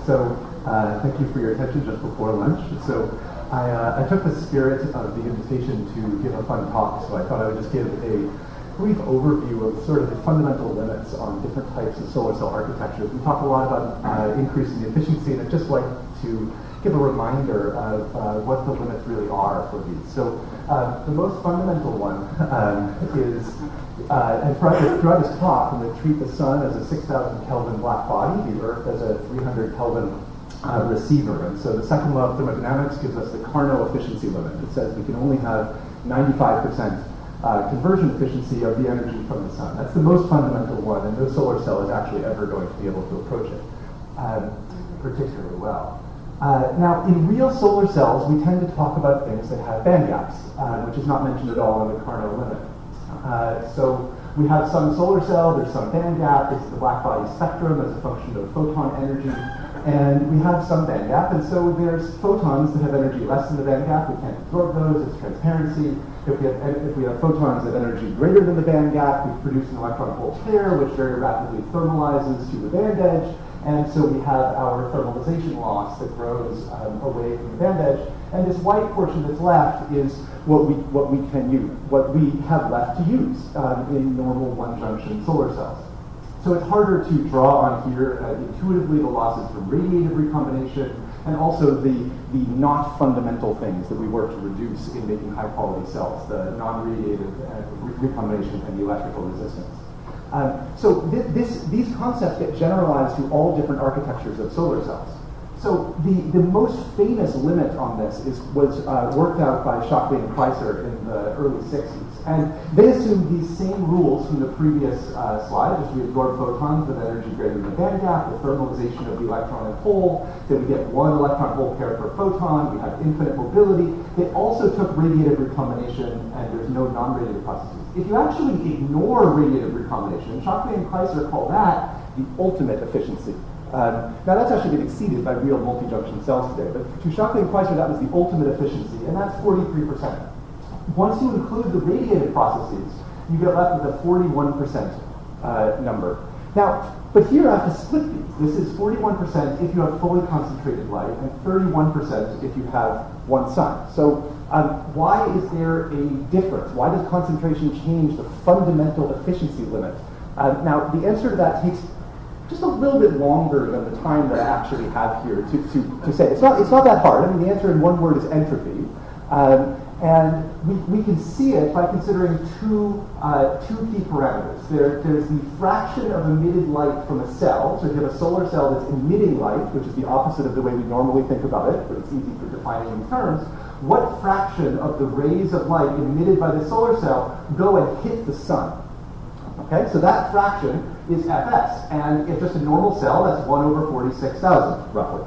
So thank you for your attention just before lunch. So I took the spirit of the invitation to give a fun talk, so I thought I would just give a brief overview of sort of the fundamental limits on different types of solar cell architectures. We talk a lot about increasing the efficiency, and I'd just like to give a reminder of what the limits really are for these. So the most fundamental one is, and throughout this talk, I'm going to treat the sun as a 6,000 Kelvin black body, the Earth as a 300 Kelvin receiver. And so the second law of thermodynamics gives us the Carnot efficiency limit. It says we can only have 95% conversion efficiency of the energy from the sun. That's the most fundamental one, and no solar cell is actually ever going to be able to approach it particularly well. Now, in real solar cells, we tend to talk about things that have band gaps, which is not mentioned at all in the Carnot limit. So we have some solar cell, there's some band gap, this is the black body spectrum as a function of photon energy, and we have some band gap, and so there's photons that have energy less than the band gap, we can't absorb those, it's transparency. If we have photons that have energy greater than the band gap, we produce an electron hole pair, which very rapidly thermalizes to the band edge, and so we have our thermalization loss that grows away from the band edge. And this white portion that's left is what we can use, what we have left to use in normal one-junction solar cells. So it's harder to draw on here intuitively the losses from radiative recombination and also the not fundamental things that we work to reduce in making high-quality cells, the non-radiative recombination and the electrical resistance. So these concepts get generalized to all different architectures of solar cells. So the most famous limit on this was worked out by Shockley-Queisser in the early 60s. And they assumed these same rules from the previous slide, as we absorb photons with energy greater than the band gap, the thermalization of the electron and hole, that we get one electron hole pair per photon, we have infinite mobility. They also took radiative recombination, and there's no non-radiative processes. If you actually ignore radiative recombination, Shockley and Queisser call that the ultimate efficiency. Now that's actually been exceeded by real multijunction cells today, but to Shockley and Queisser that was the ultimate efficiency, and that's 43%. Once you include the radiative processes, you get left with a 41% number. Now, but here I have to split these. This is 41% if you have fully concentrated light, and 31% if you have one sun. So why is there a difference? Why does concentration change the fundamental efficiency limit? Now, the answer to that takes just a little bit longer than the time that I actually have here to say. It's not that hard. I mean, the answer in one word is entropy. And we can see it by considering two key parameters. There's the fraction of emitted light from a cell. So if you have a solar cell that's emitting light, which is the opposite of the way we normally think about it, but it's easy for defining in terms, what fraction of the rays of light emitted by the solar cell go and hit the sun? Okay, so that fraction is Fs, and if just a normal cell, that's 1 over 46,000, roughly.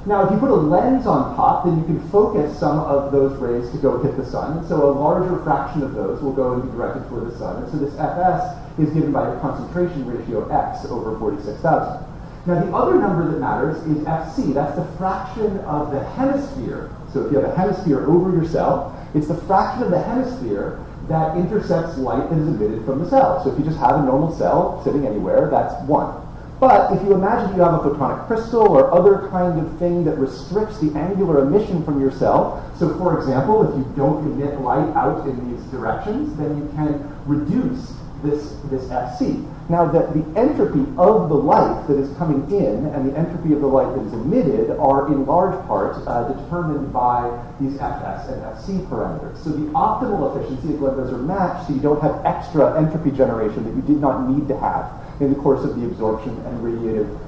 Now, if you put a lens on top, then you can focus some of those rays to go hit the sun, and so a larger fraction of those will go and be directed toward the sun, and so this Fs is given by a concentration ratio x over 46,000. Now, the other number that matters is Fc, that's the fraction of the hemisphere. So if you have a hemisphere over your cell, it's the fraction of the hemisphere that intercepts light that is emitted from the cell. So if you just have a normal cell sitting anywhere, that's 1. But if you imagine you have a photonic crystal or other kind of thing that restricts the angular emission from your cell, so for example, if you don't emit light out in these directions, then you can reduce this Fc. Now, the entropy of the light that is coming in and the entropy of the light that is emitted are in large part determined by these Fs and Fc parameters. So the optimal efficiency is when those are matched, so you don't have extra entropy generation that you did not need to have in the course of the absorption and radiative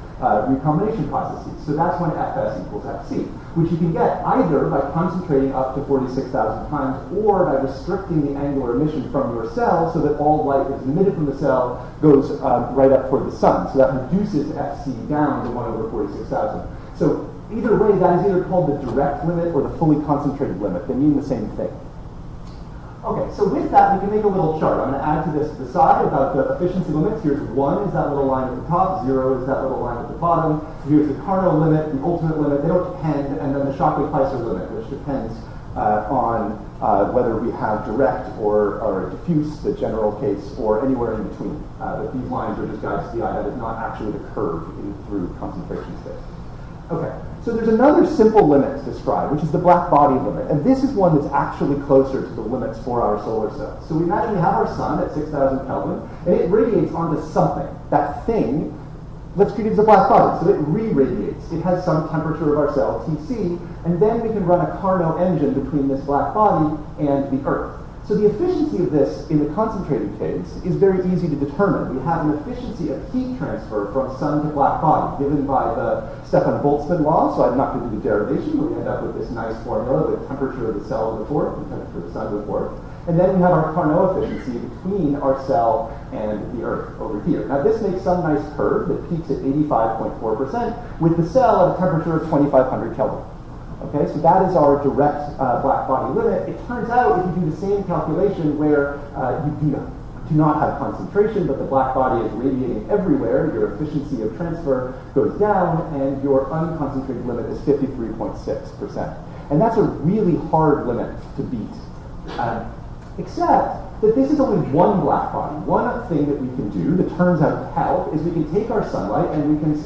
recombination processes. So that's when Fs equals Fc, which you can get either by concentrating up to 46,000 times or by restricting the angular emission from your cell so that all light that is emitted from the cell goes right up toward the sun. So that reduces Fc down to 1 over 46,000. So either way, that is either called the direct limit or the fully concentrated limit. They mean the same thing. Okay, so with that, we can make a little chart. I'm going to add to this the side about the efficiency limits. Here's 1 is that little line at the top, 0 is that little line at the bottom. Here's the Carnot limit, the ultimate limit. They don't depend, and then the Shockley-Queisser limit, which depends on whether we have direct or diffuse, the general case, or anywhere in between. But these lines are just guides to the eye. That is not actually the curve through concentration space. Okay, so there's another simple limit to describe, which is the black body limit. And this is one that's actually closer to the limits for our solar cells. So we imagine we have our sun at 6,000 Kelvin, and it radiates onto something. That thing, let's treat it as a black body. So it re-radiates. It has some temperature of our cell, Tc, and then we can run a Carnot engine between this black body and the Earth. So the efficiency of this in the concentrated case is very easy to determine. We have an efficiency of heat transfer from sun to black body given by the Stefan-Boltzmann law, so I'm not going to do the derivation, but we end up with this nice formula with temperature of the cell to the fourth and temperature of the sun to the fourth. And then we have our Carnot efficiency between our cell and the Earth over here. Now this makes some nice curve that peaks at 85.4% with the cell at a temperature of 2,500 Kelvin. Okay, so that is our direct black body limit. It turns out if you do the same calculation where you do not have concentration, but the black body is radiating everywhere, your efficiency of transfer goes down, and your unconcentrated limit is 53.6%. And that's a really hard limit to beat. Except that this is only one black body. One thing that we can do that turns out to help is we can take our sunlight and we can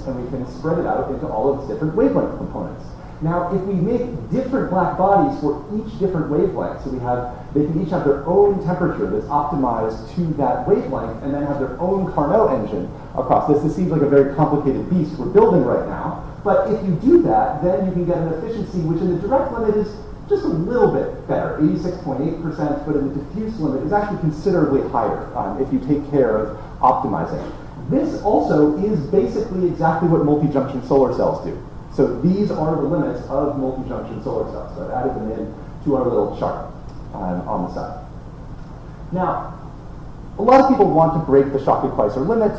spread it out into all of its different wavelength components. Now, if we make different black bodies for each different wavelength, so they can each have their own temperature that's optimized to that wavelength, and then have their own Carnot engine across this. This seems like a very complicated beast we're building right now, but if you do that, then you can get an efficiency which in the direct limit is just a little bit better, 86.8%, but in the diffuse limit is actually considerably higher if you take care of optimizing. This also is basically exactly what multi-junction solar cells do. So these are the limits of multi-junction solar cells. So I've added them in to our little chart on the side. Now, a lot of people want to break the Shockley-Queisser limit.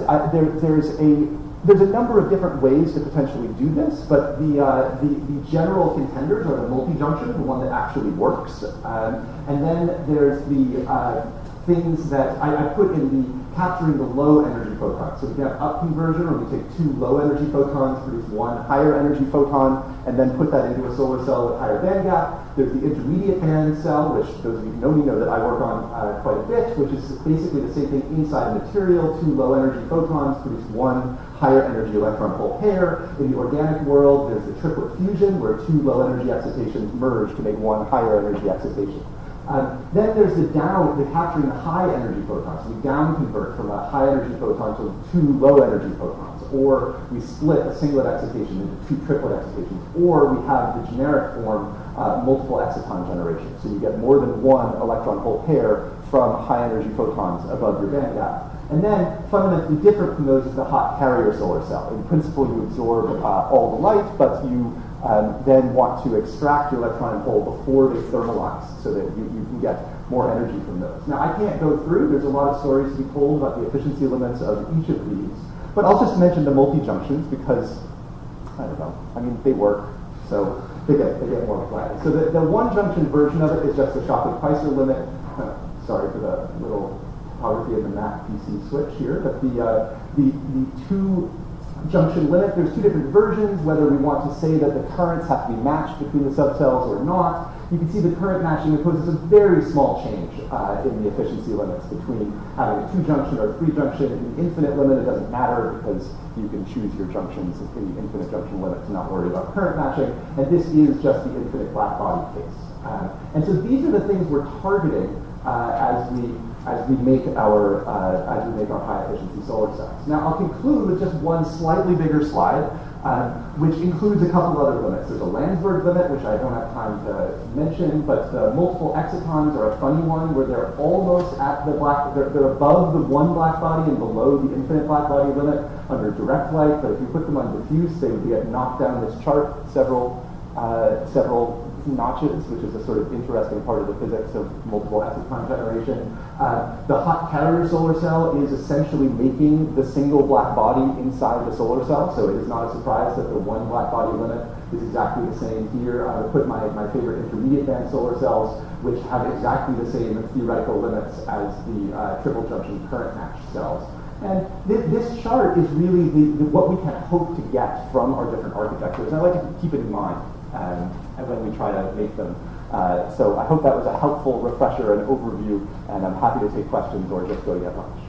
There's a number of different ways to potentially do this, but the general contenders are the multi-junction, the one that actually works. And then there's the things that I put in the capturing the low energy photons. So we can have up conversion, or we take two low energy photons, produce one higher energy photon, and then put that into a solar cell with higher band gap. There's the intermediate band cell, which those of you who know me know that I work on quite a bit, which is basically the same thing inside material. Two low energy photons produce one higher energy electron hole pair. In the organic world, there's the triplet fusion, where two low energy excitations merge to make one higher energy excitation. Then there's the capturing the high energy photons. We down convert from a high energy photon to two low energy photons, or we split a singlet excitation into two triplet excitations, or we have the generic form multiple exciton generation. So you get more than one electron hole pair from high energy photons above your band gap. And then, fundamentally different from those is the hot carrier solar cell. In principle, you absorb all the light, but you then want to extract your electron hole before they thermalize, so that you can get more energy from those. Now, I can't go through. There's a lot of stories to be told about the efficiency limits of each of these, but I'll just mention the multi-junctions because, I don't know, I mean, they work, so they get more play. So the one-junction version of it is just the Shockley-Queisser limit. Sorry for the little topography of the Mac PC switch here, but the two-junction limit, there's two different versions, whether we want to say that the currents have to be matched between the subcells or not. You can see the current matching imposes a very small change in the efficiency limits between having a two-junction or a three-junction. In the infinite limit, it doesn't matter because you can choose your junctions in the infinite junction limit to not worry about current matching, and this is just the infinite black body case. And so these are the things we're targeting as we make our high efficiency solar cells. Now I'll conclude with just one slightly bigger slide, which includes a couple other limits. There's a Landsberg limit, which I don't have time to mention, but the multiple excitons are a funny one, where they're almost at the they're above the one black body and below the infinite black body limit under direct light. But if you put them on diffuse, they would get knocked down this chart several notches, which is a sort of interesting part of the physics of multiple exciton generation. The hot carrier solar cell is essentially making the single black body inside the solar cell, so it is not a surprise that the one black body limit is exactly the same here. I would put my favorite intermediate band solar cells, which have exactly the same theoretical limits as the triple junction current matched cells. And this chart is really what we can hope to get from our different architectures, and I like to keep it in mind when we try to make them. So I hope that was a helpful refresher and overview, and I'm happy to take questions or just go to get lunch.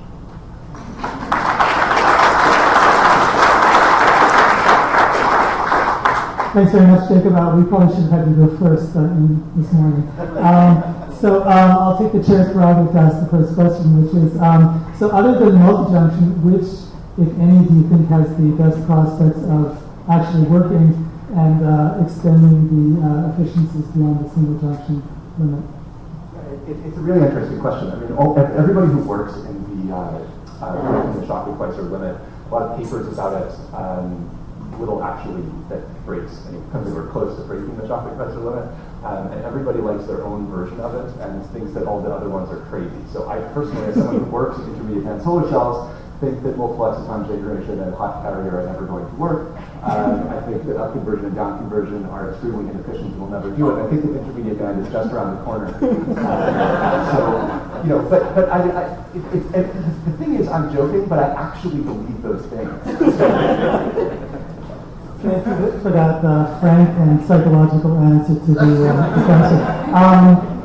Thanks very much, Jacob. We probably should have had you go first this morning. I'll take the chair's prerogative to ask the first question, which is, so other than multijunction, which, if any, do you think has the best prospects of actually working and extending the efficiencies beyond the single junction limit? It's a really interesting question. I mean, everybody who works in the Shockley-Queisser limit, a lot of papers about it will actually, that breaks, comes anywhere close to breaking the Shockley-Queisser limit, and everybody likes their own version of it and thinks that all the other ones are crazy. So I personally, as someone who works in intermediate band solar shells, think that multiple exciton generation and hot carrier are never going to work. I think that up conversion and down conversion are extremely inefficient and will never do it. I think that intermediate band is just around the corner. The thing is, I'm joking, but I actually believe those things. Thank you for that frank and psychological answer to the question.